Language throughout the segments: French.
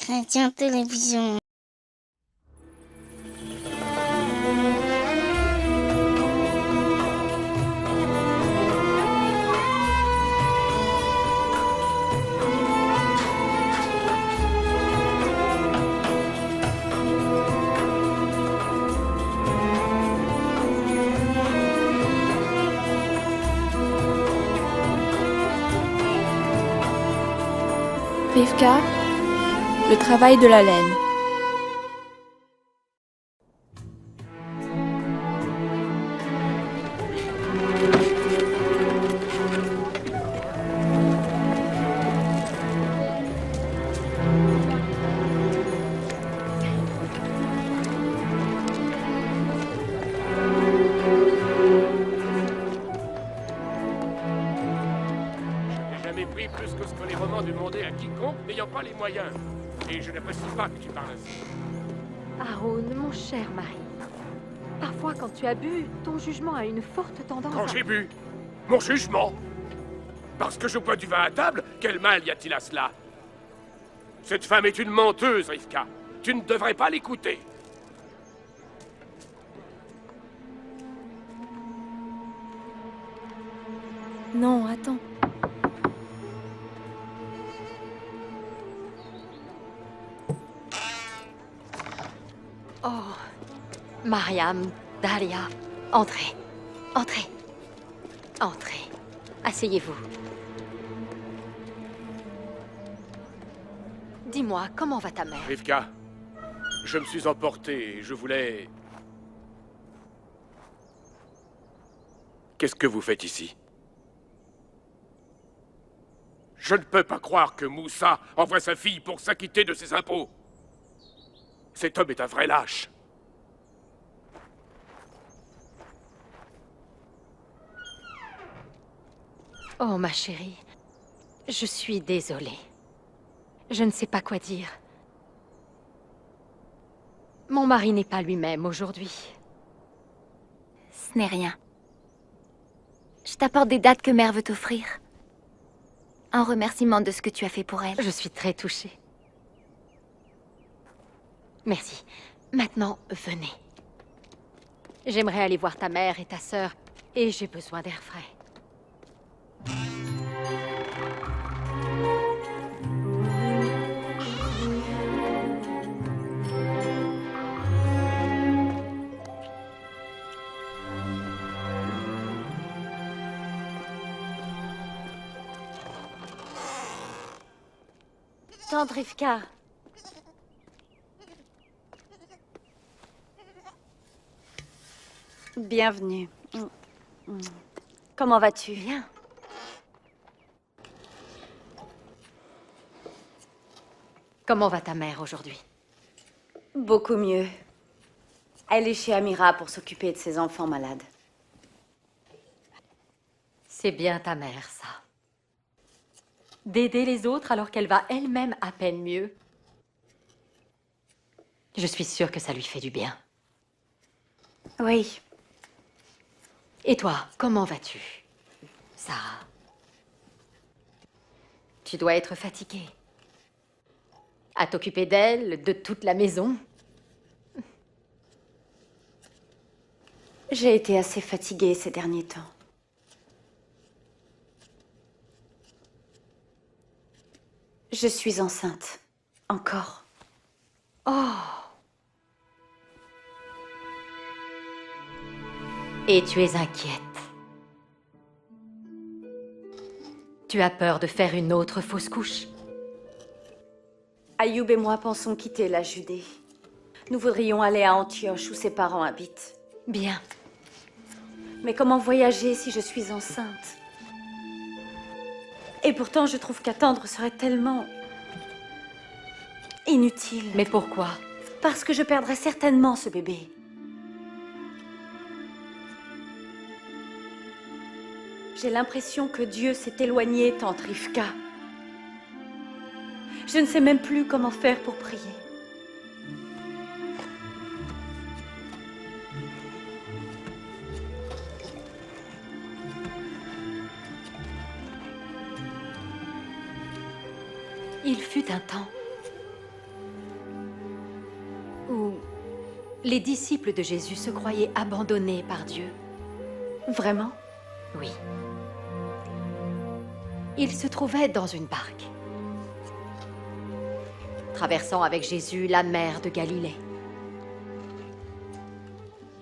Chrétien Télévision. Rivka, le travail de la laine. J'ai jamais pris plus que ce que les romans demandaient à quiconque n'ayant pas les moyens. Et je n'apprécie pas que tu parles ainsi. Aaron, mon cher mari. Parfois, quand tu as bu, ton jugement a une forte tendance Quand à... j'ai bu, mon jugement. Parce que je bois du vin à table, quel mal y a-t-il à cela? Cette femme est une menteuse, Rivka. Tu ne devrais pas l'écouter. Non, attends. Oh, Mariam, Dahlia, entrez, entrez, entrez. Asseyez-vous. Dis-moi, comment va ta mère? Rivka, je me suis emporté et je voulais... Qu'est-ce que vous faites ici? Je ne peux pas croire que Moussa envoie sa fille pour s'acquitter de ses impôts. Cet homme est un vrai lâche. Oh, ma chérie, je suis désolée. Je ne sais pas quoi dire. Mon mari n'est pas lui-même aujourd'hui. Ce n'est rien. Je t'apporte des dates que mère veut t'offrir. En remerciement de ce que tu as fait pour elle. Je suis très touchée. Merci. Maintenant, venez. J'aimerais aller voir ta mère et ta sœur, et j'ai besoin d'air frais. Tante Rivka. Bienvenue. Comment vas-tu? Bien. Comment va ta mère aujourd'hui? Beaucoup mieux. Elle est chez Amira pour s'occuper de ses enfants malades. C'est bien ta mère, ça. D'aider les autres alors qu'elle va elle-même à peine mieux. Je suis sûre que ça lui fait du bien. Oui. Et toi, comment vas-tu, Sarah? Tu dois être fatiguée. À t'occuper d'elle, de toute la maison. J'ai été assez fatiguée ces derniers temps. Je suis enceinte. Encore. Oh! Et tu es inquiète. Tu as peur de faire une autre fausse couche? Ayoub et moi pensons quitter la Judée. Nous voudrions aller à Antioche où ses parents habitent. Bien. Mais comment voyager si je suis enceinte? Et pourtant, je trouve qu'attendre serait tellement... inutile. Mais pourquoi? Parce que je perdrais certainement ce bébé. J'ai l'impression que Dieu s'est éloigné, tante Rivka. Je ne sais même plus comment faire pour prier. Il fut un temps Les disciples de Jésus se croyaient abandonnés par Dieu. Vraiment? Oui. Ils se trouvaient dans une barque, traversant avec Jésus la mer de Galilée.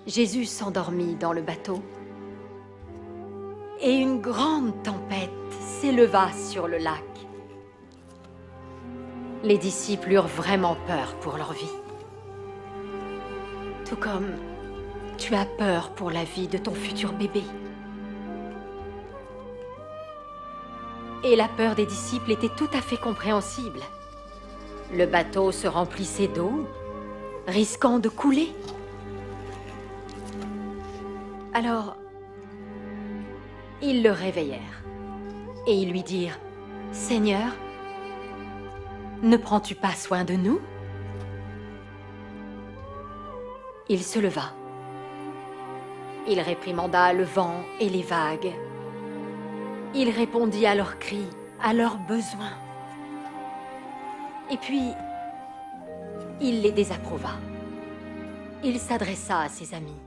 Jésus s'endormit dans le bateau et une grande tempête s'éleva sur le lac. Les disciples eurent vraiment peur pour leur vie. Tout comme tu as peur pour la vie de ton futur bébé. Et la peur des disciples était tout à fait compréhensible. Le bateau se remplissait d'eau, risquant de couler. Alors, ils le réveillèrent et ils lui dirent « Seigneur, ne prends-tu pas soin de nous ?» Il se leva. Il réprimanda le vent et les vagues. Il répondit à leurs cris, à leurs besoins. Et puis, il les désapprouva. Il s'adressa à ses amis.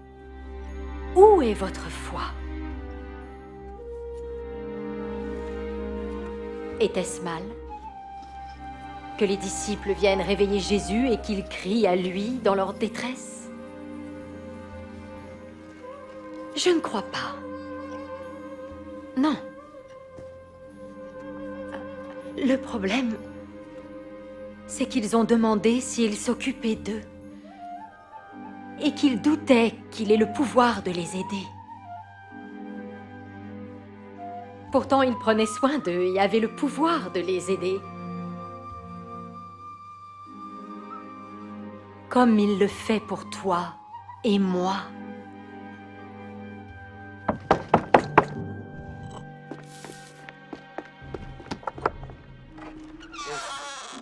« Où est votre foi ?» Était-ce mal que les disciples viennent réveiller Jésus et qu'ils crient à lui dans leur détresse? Je ne crois pas. Non. Le problème, c'est qu'ils ont demandé s'il s'occupait d'eux et qu'ils doutaient qu'il ait le pouvoir de les aider. Pourtant, il prenait soin d'eux et avait le pouvoir de les aider. Comme il le fait pour toi et moi.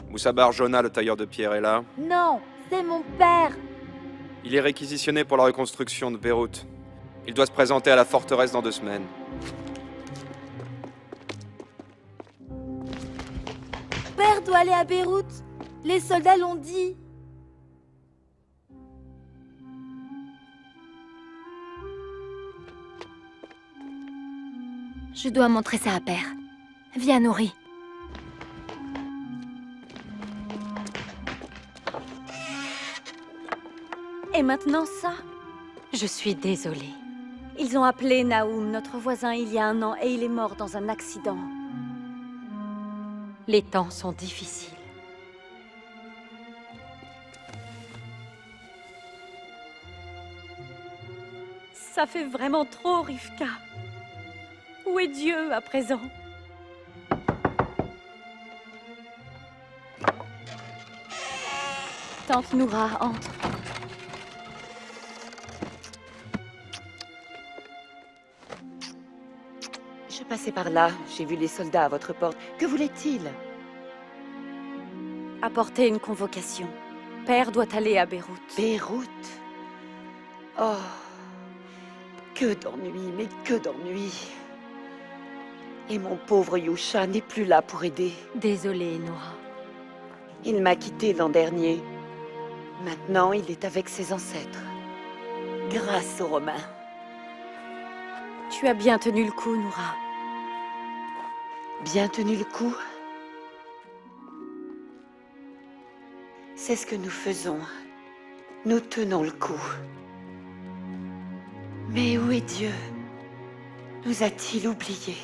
Moussa Barjona, le tailleur de pierre, est là. Non, c'est mon père. Il est réquisitionné pour la reconstruction de Beyrouth. Il doit se présenter à la forteresse dans 2 semaines. Père doit aller à Beyrouth. Les soldats l'ont dit. Je dois montrer ça à Père. Viens, Nourri. Et maintenant ça? Je suis désolée. Ils ont appelé Naoum, notre voisin, il y a 1 an, et il est mort dans un accident. Les temps sont difficiles. Ça fait vraiment trop, Rivka. Où est Dieu à présent? Tante Noura, entre. Je passais par là, j'ai vu les soldats à votre porte. Que voulaient-ils? Apporter une convocation. Père doit aller à Beyrouth. Beyrouth? Oh, que d'ennui, mais que d'ennui. Et mon pauvre Yusha n'est plus là pour aider. Désolée, Noura. Il m'a quitté l'an dernier. Maintenant, il est avec ses ancêtres. Grâce aux Romains. Tu as bien tenu le coup, Noura. Bien tenu le coup? C'est ce que nous faisons. Nous tenons le coup. Mais où est Dieu? Nous a-t-il oubliés?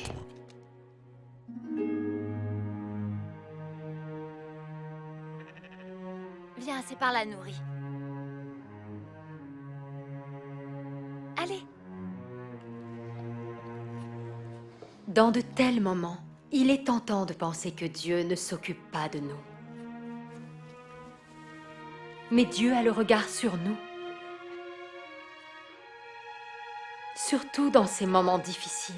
Viens, c'est par là, Nourri. Allez. Dans de tels moments, il est tentant de penser que Dieu ne s'occupe pas de nous. Mais Dieu a le regard sur nous. Surtout dans ces moments difficiles.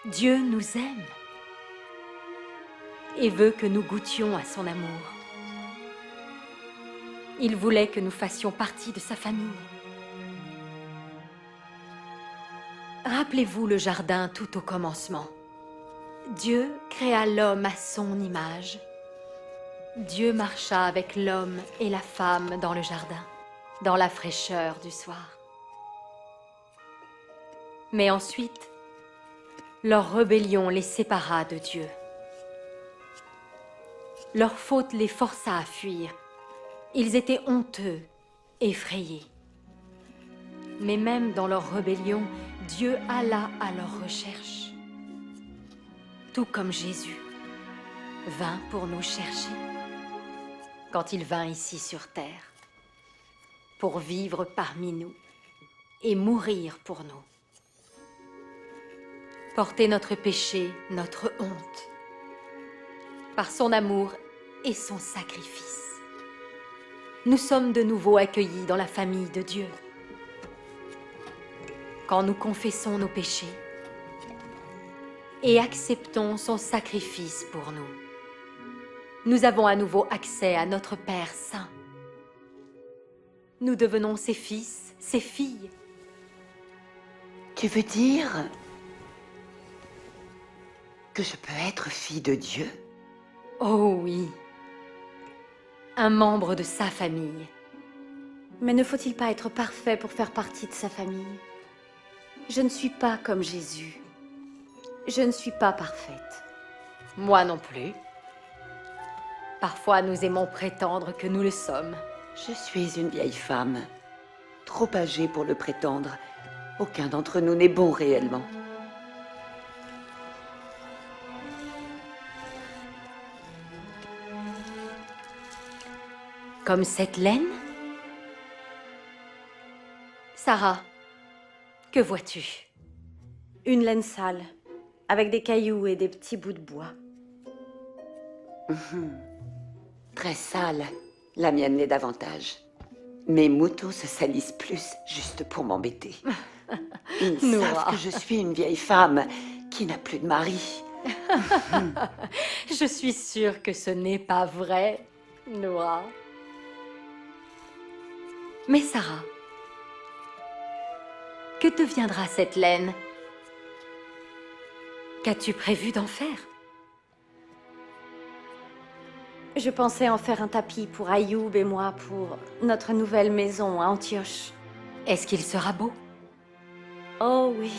Dieu nous aime et veut que nous goûtions à son amour. Il voulait que nous fassions partie de sa famille. Rappelez-vous le jardin tout au commencement. Dieu créa l'homme à son image. Dieu marcha avec l'homme et la femme dans le jardin. dans la fraîcheur du soir. Mais ensuite, leur rébellion les sépara de Dieu. Leur faute les força à fuir. Ils étaient honteux, effrayés. Mais même dans leur rébellion, Dieu alla à leur recherche. Tout comme Jésus vint pour nous chercher quand il vint ici sur terre, pour vivre parmi nous et mourir pour nous. Porter notre péché, notre honte, par son amour et son sacrifice. Nous sommes de nouveau accueillis dans la famille de Dieu. Quand nous confessons nos péchés et acceptons son sacrifice pour nous, nous avons à nouveau accès à notre Père Saint. Nous devenons ses fils, ses filles. Tu veux dire que je peux être fille de Dieu? Oh oui, un membre de sa famille. Mais ne faut-il pas être parfait pour faire partie de sa famille? Je ne suis pas comme Jésus. Je ne suis pas parfaite. Moi non plus. Parfois, nous aimons prétendre que nous le sommes. Je suis une vieille femme, trop âgée pour le prétendre. Aucun d'entre nous n'est bon réellement. Comme cette laine? Sarah, que vois-tu? Une laine sale, avec des cailloux et des petits bouts de bois. Très sale. La mienne l'est davantage. Mes moutons se salissent plus, juste pour m'embêter. Ils savent que je suis une vieille femme qui n'a plus de mari. Je suis sûre que ce n'est pas vrai, Noah. Mais Sarah, que deviendra cette laine? Qu'as-tu prévu d'en faire? Je pensais en faire un tapis pour Ayoub et moi pour notre nouvelle maison à Antioche. Est-ce qu'il sera beau? Oh oui,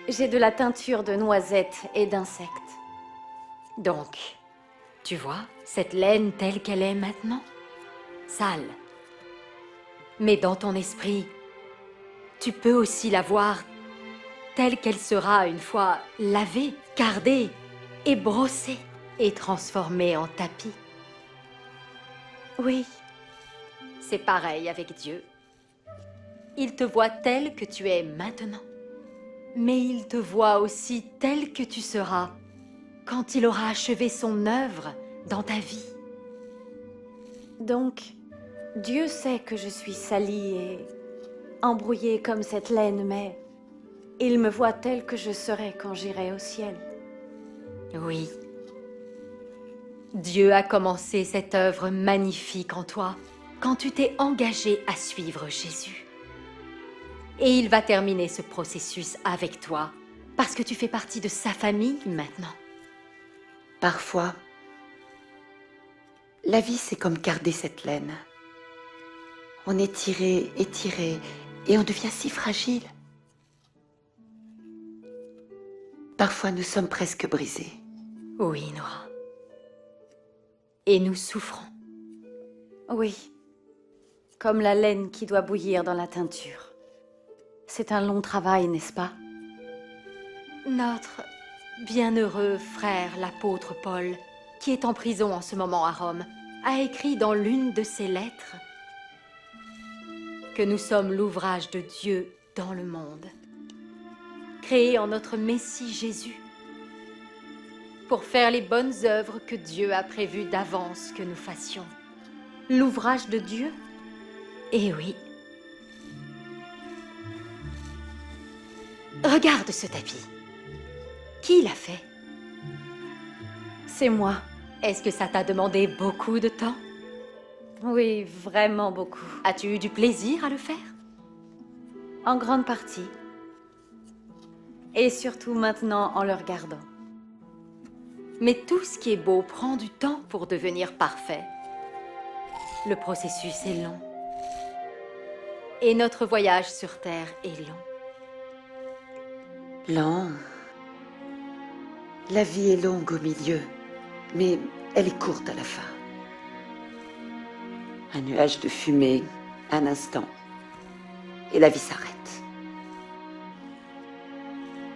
j'ai de la teinture de noisettes et d'insectes. Donc, tu vois, cette laine telle qu'elle est maintenant, sale. Mais dans ton esprit, tu peux aussi la voir telle qu'elle sera une fois lavée, cardée et brossée et transformée en tapis. Oui, c'est pareil avec Dieu. Il te voit telle que tu es maintenant, mais il te voit aussi telle que tu seras quand il aura achevé son œuvre dans ta vie. donc Dieu sait que je suis salie et embrouillée comme cette laine, mais il me voit telle que je serai quand j'irai au ciel. Oui. Dieu a commencé cette œuvre magnifique en toi quand tu t'es engagé à suivre Jésus. Et il va terminer ce processus avec toi parce que tu fais partie de sa famille maintenant. Parfois, la vie c'est comme garder cette laine. On est tiré, et on devient si fragile. Parfois nous sommes presque brisés. Oui, Noah. Et nous souffrons. Oui, comme la laine qui doit bouillir dans la teinture. C'est un long travail, n'est-ce pas? Notre bienheureux frère, l'apôtre Paul, qui est en prison en ce moment à Rome, a écrit dans l'une de ses lettres que nous sommes l'ouvrage de Dieu dans le monde, créé en notre Messie Jésus, pour faire les bonnes œuvres que Dieu a prévues d'avance que nous fassions. L'ouvrage de Dieu? Eh oui. Regarde ce tapis. Qui l'a fait? C'est moi. Est-ce que ça t'a demandé beaucoup de temps? Oui, vraiment beaucoup. As-tu eu du plaisir à le faire? En grande partie. Et surtout maintenant en le regardant. Mais tout ce qui est beau prend du temps pour devenir parfait. Le processus est long. Et notre voyage sur Terre est long. Lent. La vie est longue au milieu, mais elle est courte à la fin. Un nuage de fumée, un instant, et la vie s'arrête.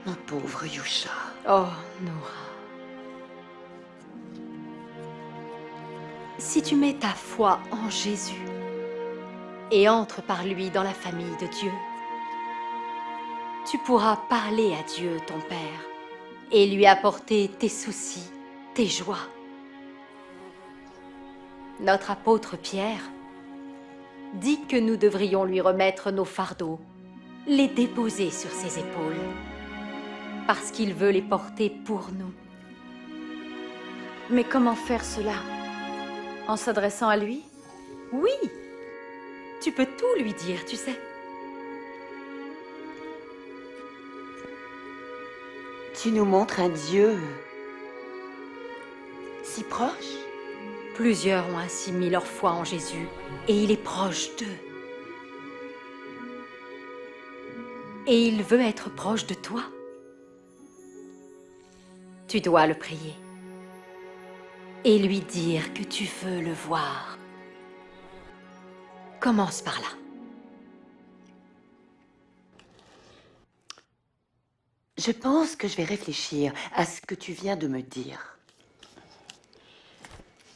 Mon pauvre Yusha. Oh, Noura. Si tu mets ta foi en Jésus et entres par lui dans la famille de Dieu, tu pourras parler à Dieu, ton Père, et lui apporter tes soucis, tes joies. Notre apôtre Pierre dit que nous devrions lui remettre nos fardeaux, les déposer sur ses épaules, parce qu'il veut les porter pour nous. Mais comment faire cela? En s'adressant à lui? Oui, tu peux tout lui dire, tu sais. Tu nous montres un Dieu si proche? Plusieurs ont ainsi mis leur foi en Jésus, et il est proche d'eux. Et il veut être proche de toi. Tu dois le prier. Et lui dire que tu veux le voir. Commence par là. Je pense que je vais réfléchir à ce que tu viens de me dire.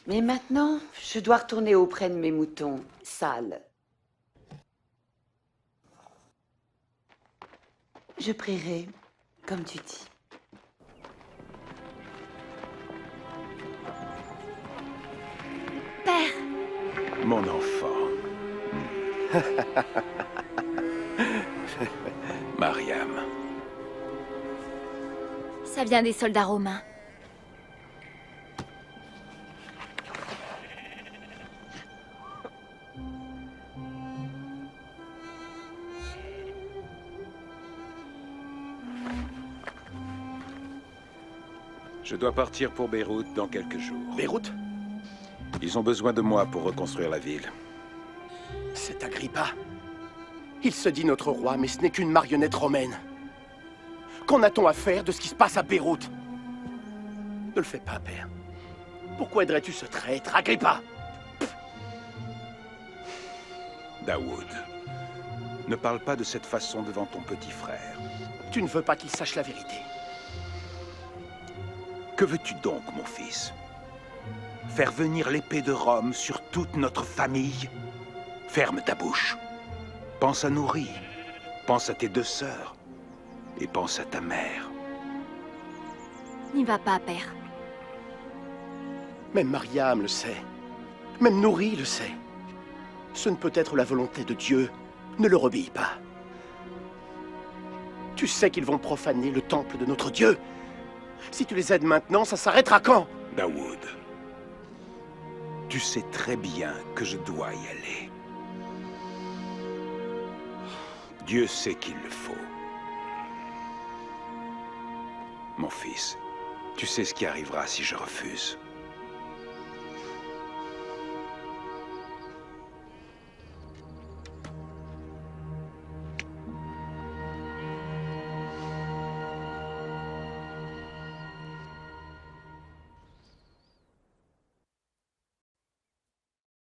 Mais maintenant, je dois retourner auprès de mes moutons sales. Je prierai, comme tu dis. Père, Mon enfant. Mariam. ça vient des soldats romains. Je dois partir pour Beyrouth dans quelques jours. Beyrouth? Ils ont besoin de moi pour reconstruire la ville. C'est Agrippa. Il se dit notre roi, mais ce n'est qu'une marionnette romaine. Qu'en a-t-on à faire de ce qui se passe à Beyrouth? Ne le fais pas, père. Pourquoi aiderais-tu ce traître, Agrippa? Daoud, ne parle pas de cette façon devant ton petit frère. Tu ne veux pas qu'il sache la vérité. Que veux-tu donc, mon fils? Faire venir l'épée de Rome sur toute notre famille? Ferme ta bouche. Pense à Nourri. Pense à tes 2 sœurs. Et pense à ta mère. N'y va pas, père. Même Mariam le sait. Même Nourri le sait. Ce ne peut être la volonté de Dieu. Ne leur obéis pas. Tu sais qu'ils vont profaner le temple de notre Dieu. Si tu les aides maintenant, ça s'arrêtera quand? Daoud, tu sais très bien que je dois y aller. Dieu sait qu'il le faut. Mon fils, tu sais ce qui arrivera si je refuse.